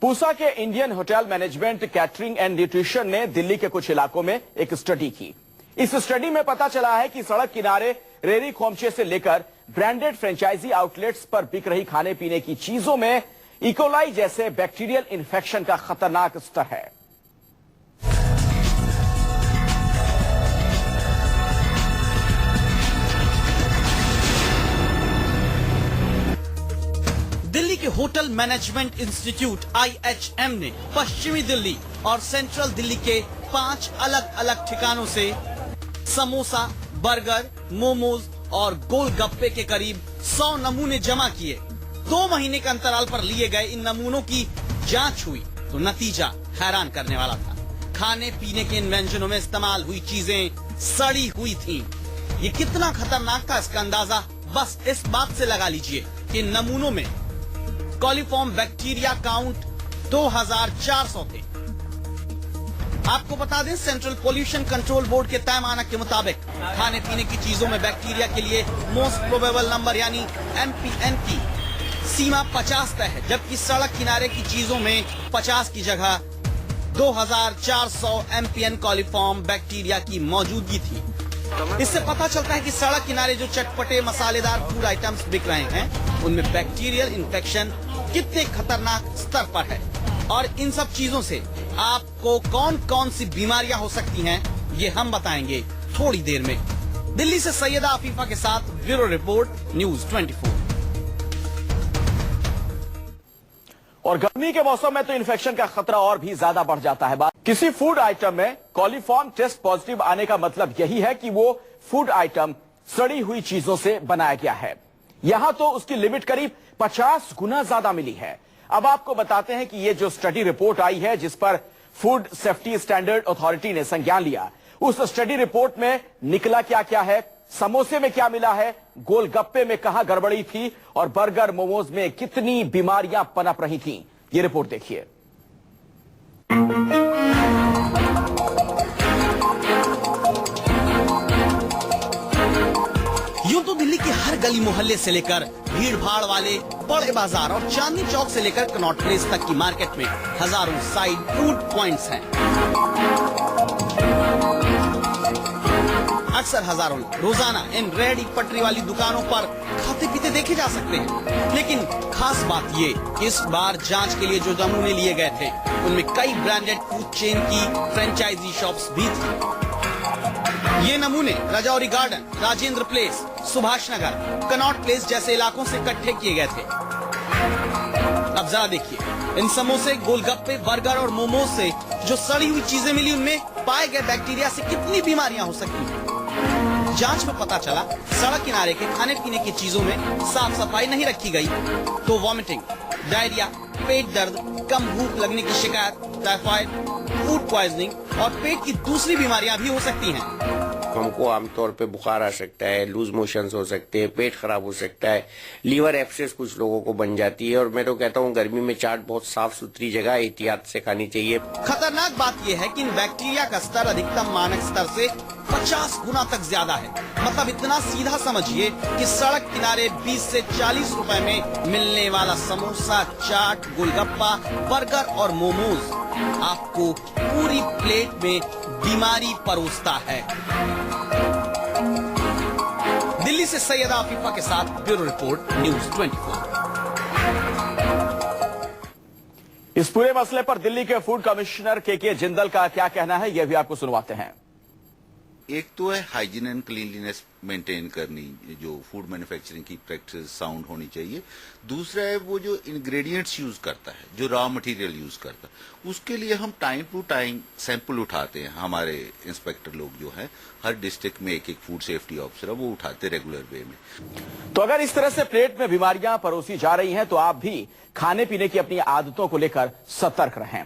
पूसा के Indian hotel management catering and nutrition ने दिल्ली के कुछ इलाकों में एक स्टडी की। इस स्टडी में पता चला है कि सड़क किनारे रेहड़ी खोमचे से लेकर ब्रांडेड फ्रेंचाइजी आउटलेट्स पर बिक रही खाने पीने की चीजों में इकोलाई जैसे बैक्टीरियल इन्फेक्शन का खतरनाक स्तर है। दिल्ली के होटल मैनेजमेंट इंस्टीट्यूट IHM ने पश्चिमी दिल्ली और सेंट्रल दिल्ली के 5 अलग अलग ठिकानों से समोसा, बर्गर, मोमोज और गोलगप्पे के करीब 100 नमूने जमा किए। 2 महीने के अंतराल पर लिए गए इन नमूनों की जांच हुई तो नतीजा हैरान करने वाला था। खाने पीने के इन व्यंजनों में इस्तेमाल हुई चीजें सड़ी हुई थीं। ये कितना खतरनाक था इसका अंदाजा बस इस बात से लगा लीजिए कि इन नमूनों में कॉलीफॉर्म बैक्टीरिया काउंट 2400 थे। आपको बता दें, सेंट्रल पोल्यूशन कंट्रोल बोर्ड के तय मानक के मुताबिक खाने पीने की चीजों में बैक्टीरिया के लिए मोस्ट प्रोबेबल नंबर यानी MPN की सीमा 50 तय है, जबकि सड़क किनारे की चीजों में 50 की जगह 2400 MPN कॉलीफॉर्म बैक्टीरिया की मौजूदगी थी। इससे पता चलता है कि सड़क किनारे जो चटपटे मसालेदार फूड आइटम्स बिक रहे हैं उनमें बैक्टीरियल इन्फेक्शन कितने खतरनाक स्तर पर है और इन सब चीजों से आपको कौन कौन सी बीमारियां हो सकती हैं ये हम बताएंगे थोड़ी देर में। दिल्ली से सैयदा अफीफा के साथ ब्यूरो रिपोर्ट, न्यूज 24। और गर्मी के मौसम में तो इन्फेक्शन का खतरा और भी ज्यादा बढ़ जाता है। किसी फूड आइटम में कॉलीफॉर्म टेस्ट पॉजिटिव आने का मतलब यही है कि वो फूड आइटम सड़ी हुई चीजों से बनाया गया है। यहां तो उसकी लिमिट करीब 50 गुना ज्यादा मिली है। अब आपको बताते हैं कि ये जो स्टडी रिपोर्ट आई है जिस पर फूड सेफ्टी स्टैंडर्ड अथॉरिटी ने संज्ञान लिया, उस स्टडी रिपोर्ट में निकला क्या क्या है, समोसे में क्या मिला है, गोलगप्पे में कहां गड़बड़ी थी और बर्गर मोमोज में कितनी बीमारियां पनप रही थीं, ये रिपोर्ट देखिए। यूं तो दिल्ली के हर गली मोहल्ले से लेकर भीड़ भाड़ वाले बड़े बाजार और चांदनी चौक से लेकर कनॉट प्लेस तक की मार्केट में हजारों साइड फूड पॉइंट्स हैं। अक्सर हजारों रोजाना इन रेहड़ी पटरी वाली दुकानों पर खाते पीते देखे जा सकते हैं। लेकिन खास बात ये कि इस बार जांच के लिए जो नमूने लिए गए थे उनमें कई ब्रांडेड फूड चेन की फ्रेंचाइजी शॉप्स भी थी। ये नमूने Rajouri garden, Rajendra place, Subhash Nagar, Connaught place जैसे इलाकों से इकट्ठे किए गए थे। अब जरा देखिए, इन समोसे, गोलगप्पे, बर्गर और मोमोज से जो सड़ी हुई चीजें मिली उनमें पाए गए बैक्टीरिया से कितनी बीमारियां हो सकती हैं। जांच में पता चला सड़क किनारे के खाने पीने की चीजों में साफ सफाई नहीं रखी गई तो वॉमिटिंग, डायरिया, पेट दर्द, कम भूख लगने की शिकायत, टाइफाइड, फूड पॉइजनिंग और पेट की दूसरी बीमारियां भी हो सकती हैं। हमको आमतौर पे बुखार आ सकता है, लूज मोशंस हो सकते हैं, पेट खराब हो सकता है, लीवर एब्सेस कुछ लोगों को बन जाती है। और मैं तो कहता हूँ गर्मी में चाट बहुत साफ सुथरी जगह एहतियात से खानी चाहिए। खतरनाक बात यह है कि इन बैक्टीरिया का स्तर अधिकतम मानक स्तर से 50 गुना तक ज्यादा है। मतलब इतना सीधा समझिए कि सड़क किनारे 20 से 40 रुपए में मिलने वाला समोसा, चाट, गोलगप्पा, बर्गर और मोमोज आपको पूरी प्लेट में बीमारी परोसता है। दिल्ली से सैयदा अफीफा के साथ ब्यूरो रिपोर्ट, न्यूज 24। इस पूरे मसले पर दिल्ली के फूड कमिश्नर KK जिंदल का क्या कहना है, यह भी आपको सुनवाते हैं। एक तो है हाइजीन एंड क्लीनलीनेस मेंटेन करनी, जो फूड मैन्युफैक्चरिंग की प्रैक्टिस साउंड होनी चाहिए। दूसरा है वो जो इंग्रेडिएंट्स यूज करता है, जो रॉ मटेरियल यूज करता है, उसके लिए हम टाइम टू टाइम सैंपल उठाते हैं। हमारे इंस्पेक्टर लोग जो है हर डिस्ट्रिक्ट में एक फूड सेफ्टी ऑफिसर है, वो उठाते रेगुलर वे में। तो अगर इस तरह से प्लेट में बीमारियां परोसी जा रही हैं तो आप भी खाने पीने की अपनी आदतों को लेकर सतर्क रहें।